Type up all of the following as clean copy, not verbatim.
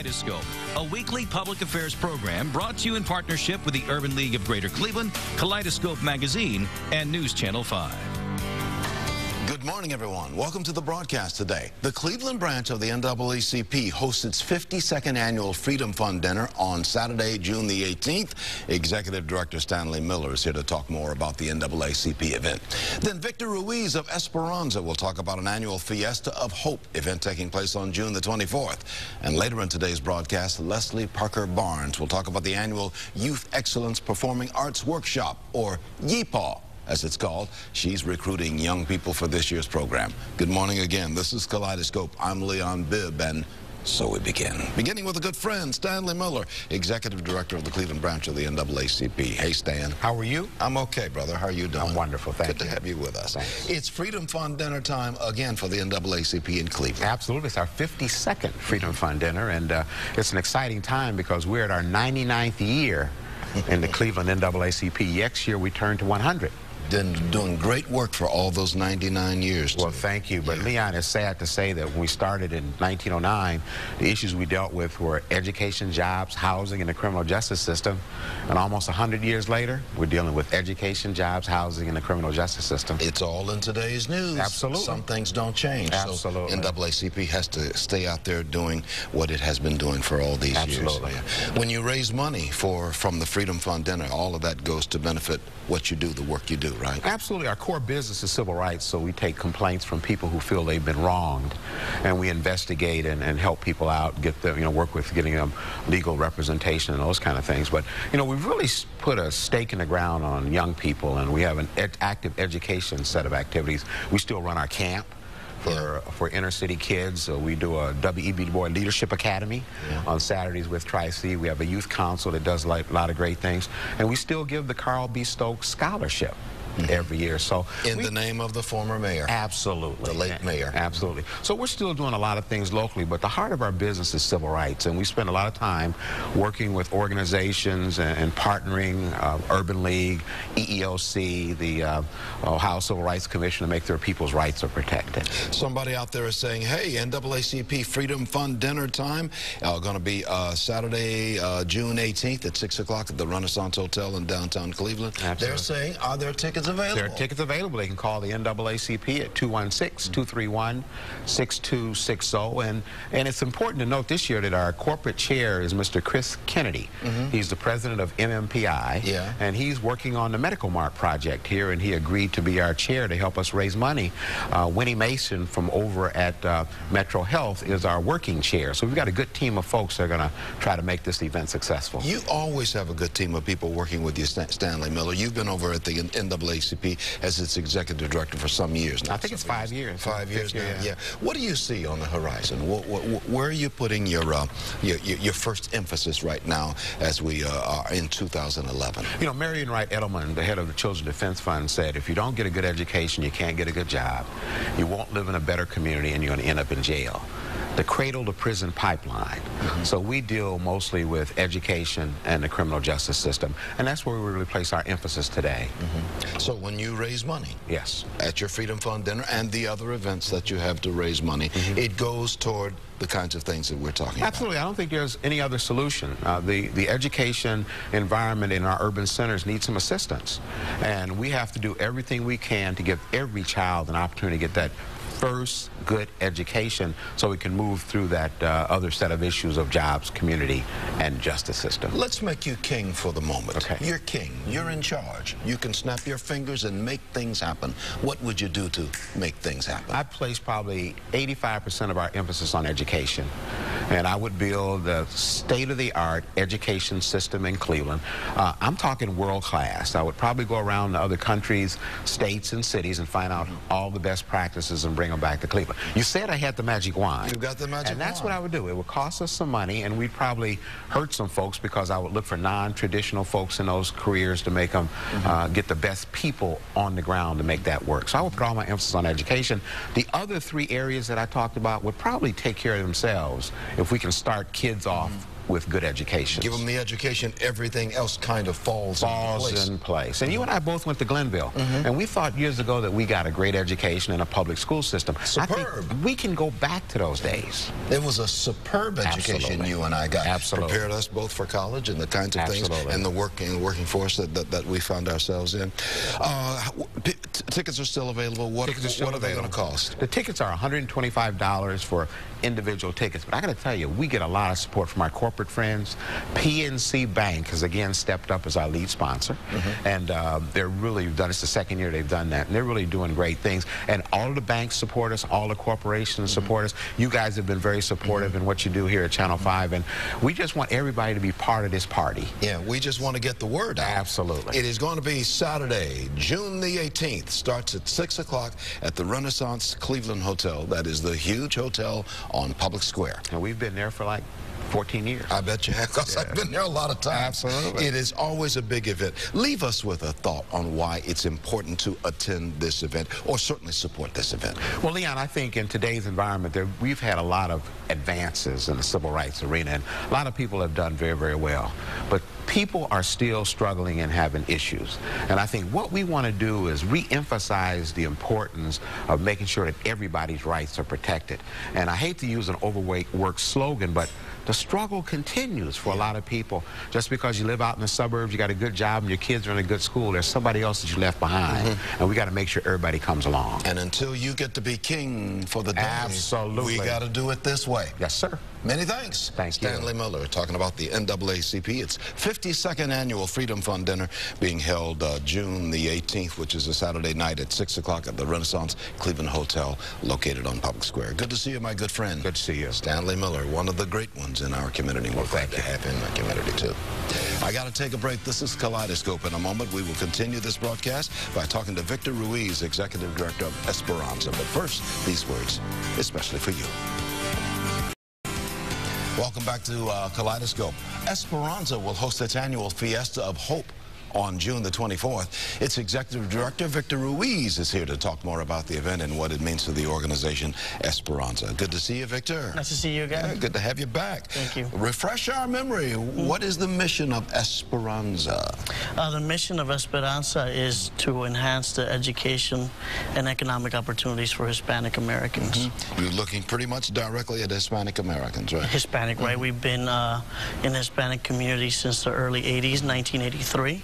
Kaleidoscope, a weekly public affairs program brought to you in partnership with the Urban League of Greater Cleveland, Kaleidoscope Magazine, and News Channel 5. Good morning, everyone. Welcome to the broadcast today. The Cleveland branch of the NAACP hosts its 52nd annual Freedom Fund dinner on Saturday, June the 18th. Executive Director Stanley Miller is here to talk more about the NAACP event. Then Victor Ruiz of Esperanza will talk about an annual Fiesta of Hope event taking place on June the 24th. And later in today's broadcast, Leslie Parker Barnes will talk about the annual Youth Excellence Performing Arts Workshop, or Yeehaw, as it's called. She's recruiting young people for this year's program. Good morning again. This is Kaleidoscope. I'm Leon Bibb, and so we begin. Beginning with a good friend, Stanley Miller, Executive Director of the Cleveland branch of the NAACP. Hey, Stan. How are you? I'm okay, brother. How are you doing? I'm wonderful. Thank you. Good to have you with us. Thanks. It's Freedom Fund dinner time again for the NAACP in Cleveland. Absolutely. It's our 52nd Freedom Fund dinner, and it's an exciting time because we're at our 99th year in the Cleveland NAACP. Next year, we turn to 100. Been doing great work for all those 99 years. Well, thank you. But Leon, it's sad to say that when we started in 1909, the issues we dealt with were education, jobs, housing, and the criminal justice system. And almost 100 years later, we're dealing with education, jobs, housing, and the criminal justice system. It's all in today's news. Absolutely. Some things don't change. Absolutely. So NAACP has to stay out there doing what it has been doing for all these years. Absolutely. When you raise money from the Freedom Fund dinner, all of that goes to benefit what you do, the work you do, right? Absolutely. Our core business is civil rights, so we take complaints from people who feel they've been wronged, and we investigate and help people out, get them, work with getting them legal representation and those kind of things. But, we've really put a stake in the ground on young people, and we have an active education set of activities. We still run our camp for inner city kids. We do a W.E.B. Du Bois Leadership Academy on Saturdays with Tri-C. We have a youth council that does a lot of great things. And we still give the Carl B. Stokes Scholarship every year. So in the name of the former mayor. Absolutely. The late mayor. Absolutely. So we're still doing a lot of things locally, but the heart of our business is civil rights, and we spend a lot of time working with organizations and partnering, Urban League, EEOC, the Ohio Civil Rights Commission, to make their people's rights are protected. Somebody out there is saying, hey, NAACP Freedom Fund dinner time, going to be Saturday, June 18th at 6 o'clock at the Renaissance Hotel in downtown Cleveland. Absolutely. They're saying, are there tickets available? There are tickets available. They can call the NAACP at 216-231-6260. And it's important to note this year that our corporate chair is Mr. Chris Kennedy. He's the president of MMPI, and he's working on the Medical Mart project here, and he agreed to be our chair to help us raise money. Winnie Mason from over at Metro Health is our working chair. So we've got a good team of folks that are going to try to make this event successful. You always have a good team of people working with you, Stanley Miller. You've been over at the NAACP as its executive director for some years now. I think it's 5 years. 5 years now, yeah. What do you see on the horizon? Where are you putting your first emphasis right now as we are in 2011? Marion Wright Edelman, the head of the Children's Defense Fund, said if you don't get a good education, you can't get a good job. You won't live in a better community, and you're going to end up in jail. The cradle to prison pipeline. So we deal mostly with education and the criminal justice system, and that's where we really place our emphasis today. So when you raise money, yes, at your Freedom Fund dinner and the other events that you have to raise money, it goes toward the kinds of things that we're talking Absolutely. I don't think there's any other solution. The education environment in our urban centers needs some assistance, and we have to do everything we can to give every child an opportunity to get that first good education so we can move through that other set of issues of jobs, community, and justice system. Let's make you king for the moment. Okay. You're king. You're in charge. You can snap your fingers and make things happen. What would you do to make things happen? I'd place probably 85% of our emphasis on education. And I would build a state-of-the-art education system in Cleveland. I'm talking world class. I would probably go around to other countries, states, and cities and find out all the best practices and bring them back to Cleveland. You said I had the magic wand. You've got the magic wand. And that's what I would do. It would cost us some money, and we'd probably hurt some folks because I would look for non-traditional folks in those careers to make them get the best people on the ground to make that work. So I would put all my emphasis on education. The other three areas that I talked about would probably take care of themselves if we can start kids off with good education. Give them the education, everything else kind of falls in place. And you and I both went to Glenville, and we thought years ago that we got a great education in a public school system. Superb. I think we can go back to those days. It was a superb education you and I got. Absolutely. Prepared us both for college and the kinds of things and the working force that we found ourselves in. Tickets are still available. What are they going to cost? The tickets are $125 for individual tickets, but I got to tell you, we get a lot of support from our corporate friends. PNC Bank has again stepped up as our lead sponsor, and they're really done. It's the second year they've done that, and they're really doing great things. And all of the banks support us, all the corporations support us. You guys have been very supportive in what you do here at Channel 5, and we just want everybody to be part of this party. Yeah, we just want to get the word out. Absolutely. It is going to be Saturday, June the 18th. Starts at 6 o'clock at the Renaissance Cleveland Hotel. That is the huge hotel on Public Square. And we've been there for like 14 years. I bet you have, because I've been there a lot of times. Absolutely. It is always a big event. Leave us with a thought on why it's important to attend this event, or certainly support this event. Well, Leon, I think in today's environment, we've had a lot of advances in the civil rights arena, and a lot of people have done very, very well. But people are still struggling and having issues. And I think what we want to do is re-emphasize the importance of making sure that everybody's rights are protected. And I hate to use an overworked slogan, but the struggle continues for a lot of people. Just because you live out in the suburbs, you got a good job, and your kids are in a good school, there's somebody else that you left behind. And we got to make sure everybody comes along. And until you get to be king for the day, absolutely, we got to do it this way. Yes, sir. Many thanks. Thank you. Stanley Miller talking about the NAACP. It's 52nd Annual Freedom Fund Dinner being held June the 18th, which is a Saturday night at 6 o'clock at the Renaissance Cleveland Hotel located on Public Square. Good to see you, my good friend. Good to see you. Stanley Miller, one of the great ones in our community. We're glad to have him in the community, too. I got to take a break. This is Kaleidoscope. In a moment, we will continue this broadcast by talking to Victor Ruiz, Executive Director of Esperanza. But first, these words, especially for you. Welcome back to Kaleidoscope. Esperanza will host its annual Fiesta of Hope on June the 24th. Its Executive Director, Victor Ruiz, is here to talk more about the event and what it means to the organization Esperanza. Good to see you, Victor. Nice to see you again. Yeah, good to have you back. Thank you. Refresh our memory. What is the mission of Esperanza? The mission of Esperanza is to enhance the education and economic opportunities for Hispanic Americans. You're looking pretty much directly at Hispanic Americans, right? Hispanic, right? We've been in the Hispanic community since the early 80s, 1983.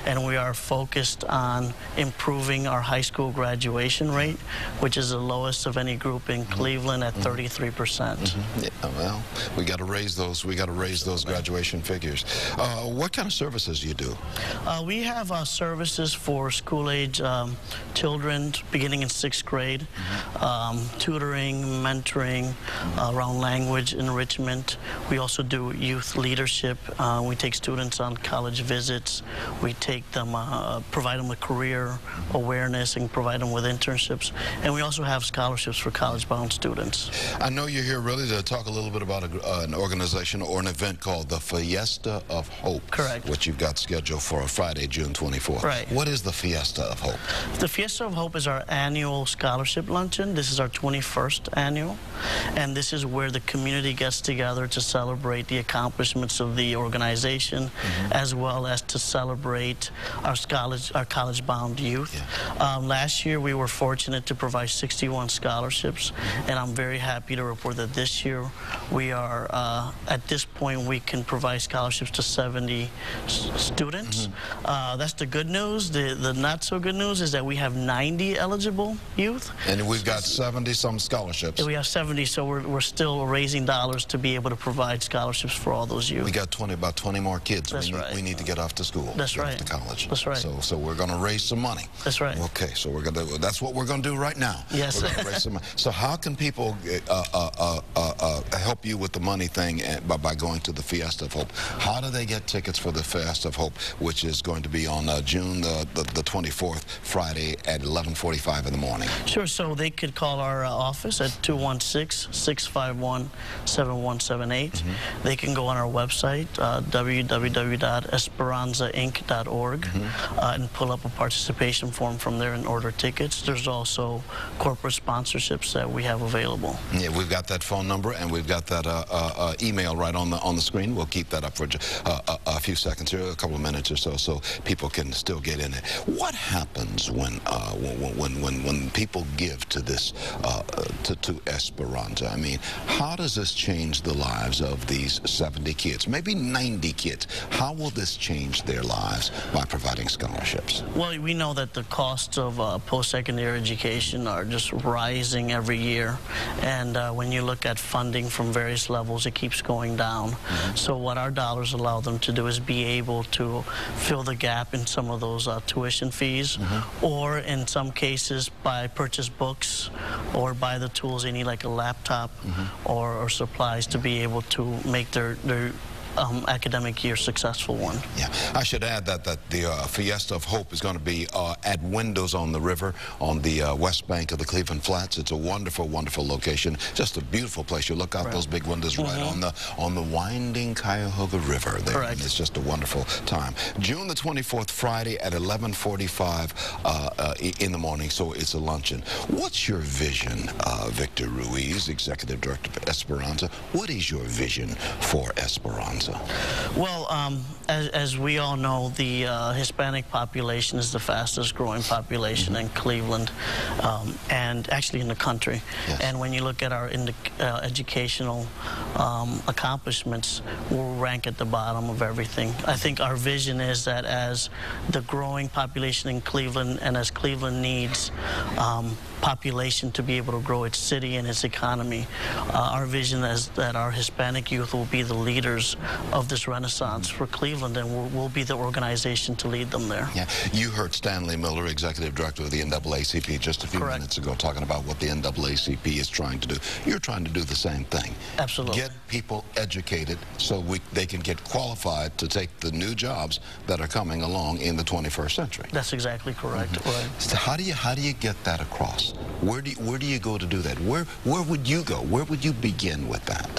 And we are focused on improving our high school graduation rate, which is the lowest of any group in Cleveland at 33%. Yeah, well, we got to raise those. We got to raise those graduation figures. What kind of services do you do? We have services for school-age children beginning in 6th grade, tutoring, mentoring, around language enrichment. We also do youth leadership. We take students on college visits. We take them, provide them with career awareness and provide them with internships. And we also have scholarships for college-bound students. I know you're here really to talk a little bit about an organization or an event called the Fiesta of Hope. Correct. Which you've got scheduled for a Friday, June 24th. Right. What is the Fiesta of Hope? The Fiesta of Hope is our annual scholarship luncheon. This is our 21st annual. And this is where the community gets together to celebrate the accomplishments of the organization, as well as to celebrate our college-bound youth. Last year, we were fortunate to provide 61 scholarships, and I'm very happy to report that this year we are, at this point, we can provide scholarships to 70 students. That's the good news. The not-so-good news is that we have 90 eligible youth. And we've got 70-some scholarships. We have 70, so we're still raising dollars to be able to provide scholarships for all those youth. We got about 20 more kids. That's right. We need to get off to school. That's right. To college. That's right. So we're going to raise some money. That's right. Okay, so we're going to. That's what we're going to do right now. Yes. We're going to raise some money. So how can people help you with the money thing by going to the Fiesta of Hope? How do they get tickets for the Fiesta of Hope, which is going to be on June the 24th, Friday at 11:45 in the morning? Sure. So they could call our office at 216-651-7178. They can go on our website, www.esperanzainc.com. esperanzainc.org and pull up a participation form from there and order tickets. There's also corporate sponsorships that we have available. Yeah, we've got that phone number and we've got that email right on the screen. We'll keep that up for a few seconds here, a couple of minutes or so people can still get in it. What happens when people give to this to Esperanza? I mean, how does this change the lives of these 70 kids, maybe 90 kids? How will this change their lives by providing scholarships? Well, we know that the costs of post-secondary education are just rising every year, and when you look at funding from various levels, it keeps going down. So what our dollars allow them to do is be able to fill the gap in some of those tuition fees, or in some cases purchase books or buy the tools they need, like a laptop or supplies, to be able to make their academic year successful one. Yeah, I should add that the Fiesta of Hope is going to be at Windows on the River on the west bank of the Cleveland Flats. It's a wonderful, wonderful location. Just a beautiful place. You look out those big windows right on the winding Cuyahoga River there. And it's just a wonderful time. June the 24th, Friday at 11:45 in the morning. So it's a luncheon. What's your vision, Victor Ruiz, Executive Director of Esperanza? What is your vision for Esperanza? Well, as we all know, the Hispanic population is the fastest growing population in Cleveland and actually in the country. And when you look at our educational accomplishments, we'll rank at the bottom of everything. I think our vision is that as the growing population in Cleveland and as Cleveland needs population to be able to grow its city and its economy, our vision is that our Hispanic youth will be the leaders of this renaissance for Cleveland, and we'll be the organization to lead them there. Yeah, you heard Stanley Miller, Executive Director of the NAACP, just a few minutes ago, talking about what the NAACP is trying to do. You're trying to do the same thing. Absolutely. Get people educated so they can get qualified to take the new jobs that are coming along in the 21st century. That's exactly correct. Right. So how do you get that across? Where do you go to do that? Where would you go? Where would you begin with that?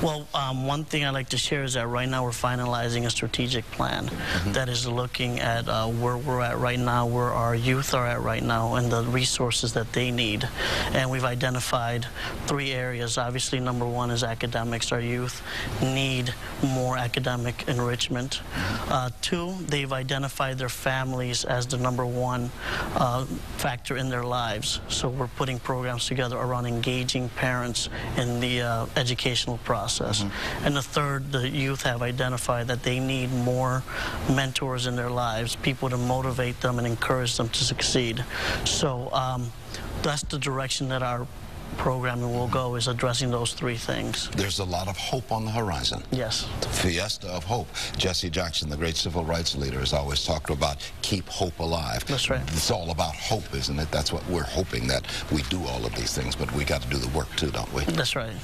Well, one thing I'd like to share is that right now we're finalizing a strategic plan that is looking at where we're at right now, where our youth are at right now, and the resources that they need. And we've identified 3 areas. Obviously, number 1 is academics. Our youth need more academic enrichment. 2, they've identified their families as the number 1 factor in their lives. So we're putting programs together around engaging parents in the educational process. And the 3rd, the youth have identified that they need more mentors in their lives, people to motivate them and encourage them to succeed. So that's the direction that our programming will go, is addressing those 3 things. There's a lot of hope on the horizon. Yes. The Fiesta of Hope. Jesse Jackson, the great civil rights leader, has always talked about keep hope alive. That's right. It's all about hope, isn't it? That's what we're hoping, that we do all of these things, but we got to do the work too, don't we? That's right.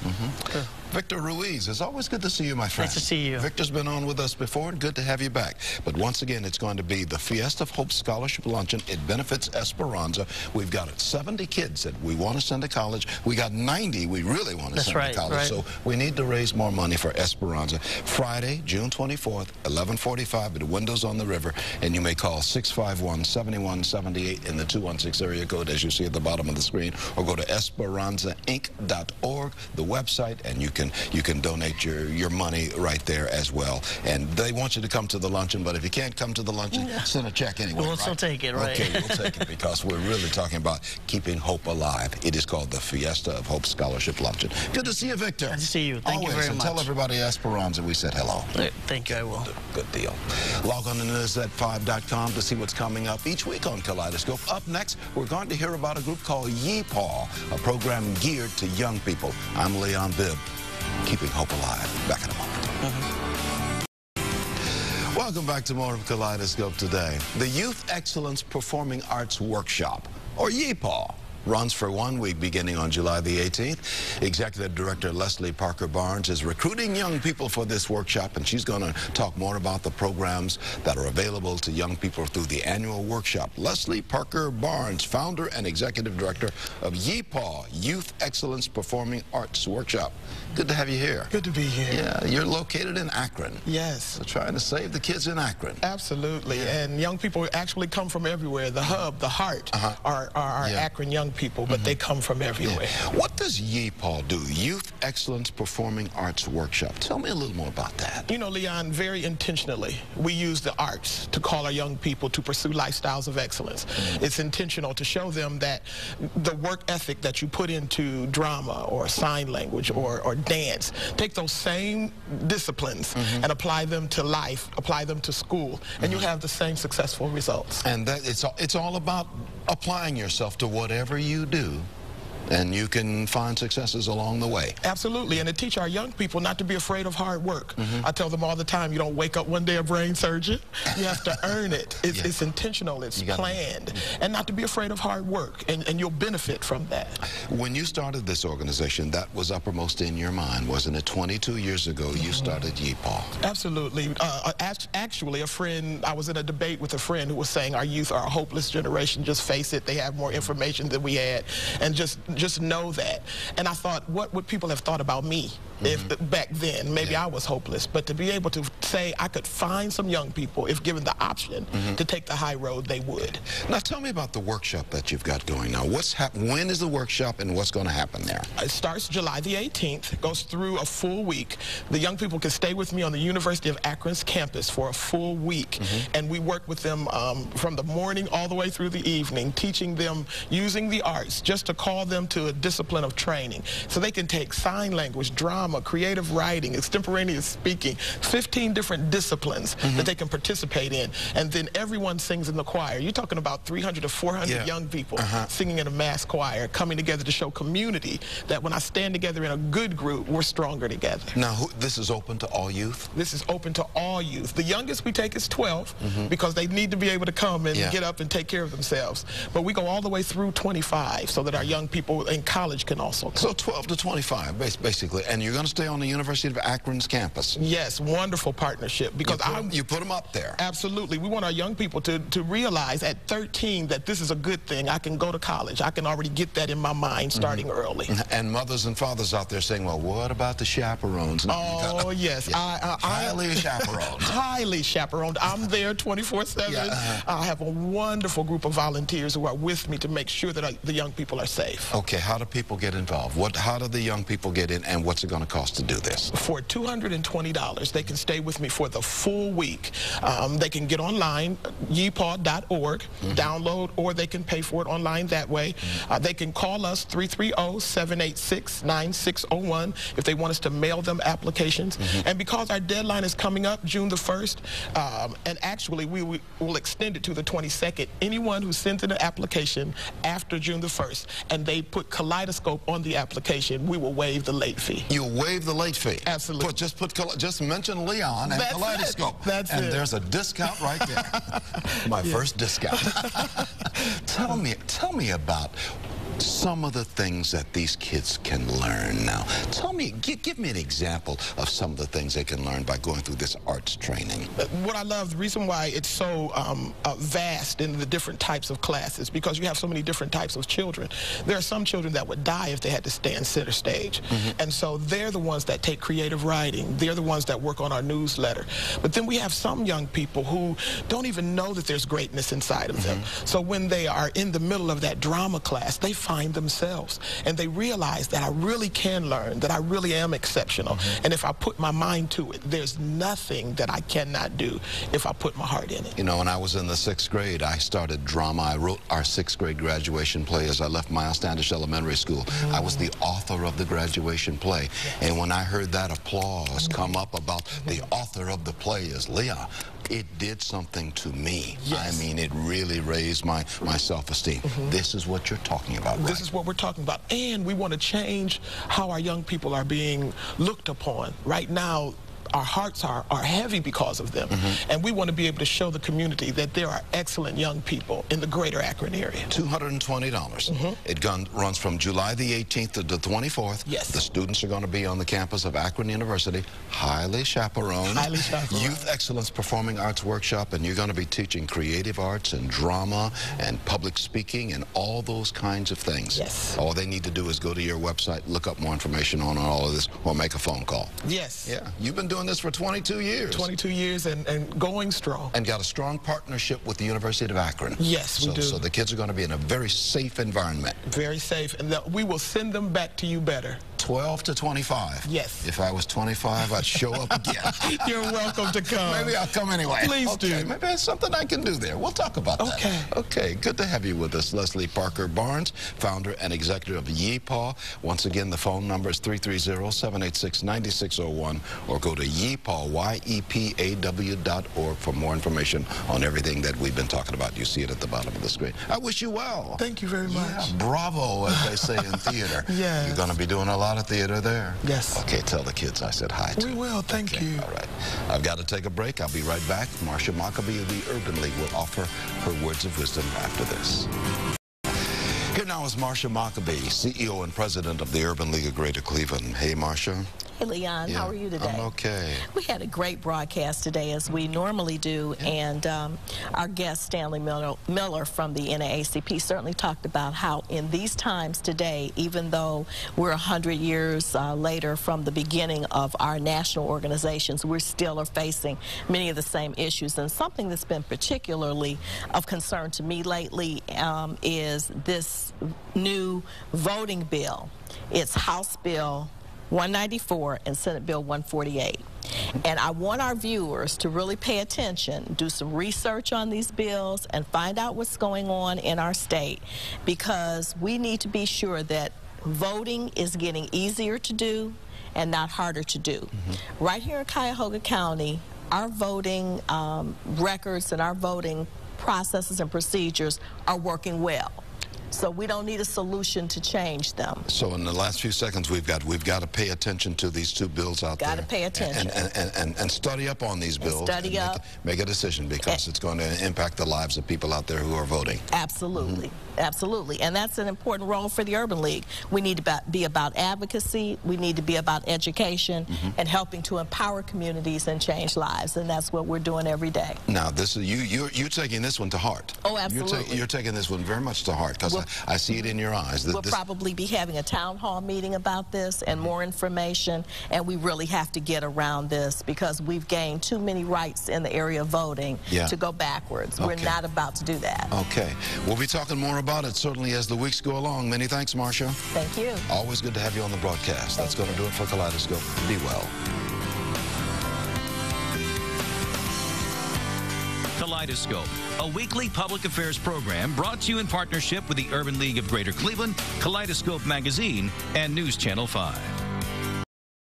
Sure. Victor Ruiz, it's always good to see you, my friend. Nice to see you. Victor's been on with us before, and good to have you back. But once again, it's going to be the Fiesta of Hope Scholarship Luncheon. It benefits Esperanza. We've got 70 kids that we want to send to college. We got 90 we really want to send to college. So we need to raise more money for Esperanza. Friday, June 24th, 11:45 at Windows on the River, and you may call 651-7178 in the 216 area code, as you see at the bottom of the screen, or go to esperanzainc.org, the website, and you can donate your money right there as well. And they want you to come to the luncheon, but if you can't come to the luncheon, send a check anyway. We'll still take it, right? Okay, we'll take it, because we're really talking about keeping hope alive. It is called the Fiesta of Hope Scholarship Luncheon. Good to see you, Victor. Good to see you. Thank you very much. Tell everybody Esperanza we said hello. Thank you, I will. Good deal. Log on to NewsNet5.com to see what's coming up each week on Kaleidoscope. Up next, we're going to hear about a group called Yeehaw, a program geared to young people. I'm Leon Bibb, keeping hope alive. Back in a moment. Welcome back to more of Kaleidoscope today. The Youth Excellence Performing Arts Workshop, or Yeehaw. runs for 1 week beginning on July the 18th. Executive Director Leslie Parker Barnes is recruiting young people for this workshop, and she's going to talk more about the programs that are available to young people through the annual workshop. Leslie Parker Barnes, founder and Executive Director of Yeehaw, Youth Excellence Performing Arts Workshop. Good to have you here. Good to be here. Yeah, you're located in Akron. Yes. So trying to save the kids in Akron. Absolutely, and young people actually come from everywhere. The hub, the heart are Akron young people, but they come from everywhere. What does Yeehaw do? Youth Excellence Performing Arts Workshop. Tell me a little more about that. You know, Leon, very intentionally, we use the arts to call our young people to pursue lifestyles of excellence. It's intentional to show them that the work ethic that you put into drama or sign language or dance, take those same disciplines and apply them to life, apply them to school, and you have the same successful results. And that it's all about applying yourself to whatever you do, and you can find successes along the way. Absolutely, and to teach our young people not to be afraid of hard work. I tell them all the time, you don't wake up one day a brain surgeon. You have to earn it. It's intentional, it's planned, and not to be afraid of hard work, and you'll benefit from that. When you started this organization, that was uppermost in your mind, wasn't it? 22 years ago, you started Yeehaw. Absolutely. Actually, I was in a debate with a friend who was saying our youth are a hopeless generation. Just face it, they have more information than we had, and just know that. And I thought, what would people have thought about me if back then? Maybe I was hopeless, but to be able to say I could find some young people, if given the option to take the high road, they would. Now tell me about the workshop that you've got going now. When is the workshop and what's going to happen there? It starts July the 18th. It goes through a full week. The young people can stay with me on the University of Akron's campus for a full week, and we work with them from the morning all the way through the evening, teaching them using the arts just to call them to a discipline of training, so they can take sign language, drama, creative writing, extemporaneous speaking, 15 different disciplines that they can participate in, and then everyone sings in the choir. You're talking about 300 to 400 young people singing in a mass choir, coming together to show community that when I stand together in a good group, we're stronger together. Now, this is open to all youth? This is open to all youth. The youngest we take is 12 because they need to be able to come and get up and take care of themselves. But we go all the way through 25 so that our young people in college can also come. So 12 to 25, basically. And you're going to stay on the University of Akron's campus? Yes, wonderful partnership. Because you put them up there. Absolutely. We want our young people to realize at 13 that this is a good thing. I can go to college. I can already get that in my mind starting early. And mothers and fathers out there saying, well, what about the chaperones? Oh, yes. Highly chaperoned. Highly chaperoned. I'm there 24/7. I have a wonderful group of volunteers who are with me to make sure that the young people are safe. Okay, how do people get involved? How do the young people get in, and what's it going to cost to do this? For $220, they can stay with me for the full week. They can get online, yeehaw.org, download, or they can pay for it online that way. They can call us 330-786-9601 if they want us to mail them applications. And because our deadline is coming up June the 1st, and actually we will extend it to the 22nd, anyone who sends in an application after June the 1st and they put Kaleidoscope on the application, we will waive the late fee. You'll waive the late fee? Absolutely. Just mention Leon and Kaleidoscope. And there's a discount right there. My first discount. Tell me about some of the things that these kids can learn now. Tell me, give me an example of some of the things they can learn by going through this arts training. What I love, the reason why it's so vast in the different types of classes, because you have so many different types of children. There are some children that would die if they had to stand center stage. And so they're the ones that take creative writing. They're the ones that work on our newsletter. But then we have some young people who don't even know that there's greatness inside of them. So when they are in the middle of that drama class, they find themselves and they realize that I really can learn, that I really am exceptional. And if I put my mind to it, there's nothing that I cannot do if I put my heart in it. You know, when I was in the 6th grade, I started drama. I wrote our 6th grade graduation play as I left Miles Standish Elementary School. I was the author of the graduation play. And when I heard that applause come up about the author of the play is Leon, it did something to me. I mean, it really raised my self-esteem. This is what you're talking about, right? This is what we're talking about. And we want to change how our young people are being looked upon. Right now, our hearts are heavy because of them. And we want to be able to show the community that there are excellent young people in the greater Akron area. $220. It runs from July the 18th to the 24th. Yes. The students are going to be on the campus of Akron University, highly chaperoned. Highly chaperoned. Youth Excellence Performing Arts Workshop, and you're going to be teaching creative arts and drama and public speaking and all those kinds of things. Yes. All they need to do is go to your website, look up more information on all of this, or make a phone call. Yes. Yeah. You've been doing this for 22 years. 22 years and going strong. And got a strong partnership with the University of Akron. Yes, we do. So the kids are going to be in a very safe environment. Very safe, and we will send them back to you better. 12 to 25. Yes. If I was 25, I'd show up again. You're welcome to come. Maybe I'll come anyway. Please do. Maybe there's something I can do there. We'll talk about that. Okay. Okay, good to have you with us. Leslie Parker Barnes, founder and executive of Yeehaw. Once again, the phone number is 330-786-9601, or go to Yeehaw, yepaw.org for more information on everything that we've been talking about. You see it at the bottom of the screen. I wish you well. Thank you very much. Yeah, bravo, as they say in theater. Yes. You're going to be doing a lot of theater there. Yes. Okay, tell the kids I said hi to. We will. Thank you. All right. I've got to take a break. I'll be right back. Marsha Maccabee of the Urban League will offer her words of wisdom after this. Here now is Marsha Maccabee, CEO and president of the Urban League of Greater Cleveland. Hey, Marsha. Hey, Leon, how are you today? I'm okay. We had a great broadcast today, as we normally do, and our guest, Stanley Miller from the NAACP, certainly talked about how in these times today, even though we're 100 years later from the beginning of our national organizations, we still are facing many of the same issues. And something that's been particularly of concern to me lately is this new voting bill. It's House Bill 194 and Senate Bill 148. And I want our viewers to really pay attention, do some research on these bills, and find out what's going on in our state, because we need to be sure that voting is getting easier to do and not harder to do. Right here in Cuyahoga County, our voting records and our voting processes and procedures are working well. So we don't need a solution to change them. So in the last few seconds we've got to pay attention to these two bills out there. Got to pay attention. And study up on these bills. Study up. Make a decision, because it's going to impact the lives of people out there who are voting. Absolutely. Absolutely. And that's an important role for the Urban League. We need to be about advocacy. We need to be about education and helping to empower communities and change lives. And that's what we're doing every day. Now, this is you're taking this one to heart. Oh, absolutely. You're taking this one very much to heart, because I see it in your eyes. We'll probably be having a town hall meeting about this and more information, and we really have to get around this, because we've gained too many rights in the area of voting to go backwards. We're not about to do that. Okay. We'll be talking more about it certainly as the weeks go along. Many thanks, Marsha. Thank you. Always good to have you on the broadcast. That's going to do it for Kaleidoscope. Be well. Kaleidoscope, a weekly public affairs program brought to you in partnership with the Urban League of Greater Cleveland, Kaleidoscope Magazine, and News Channel 5.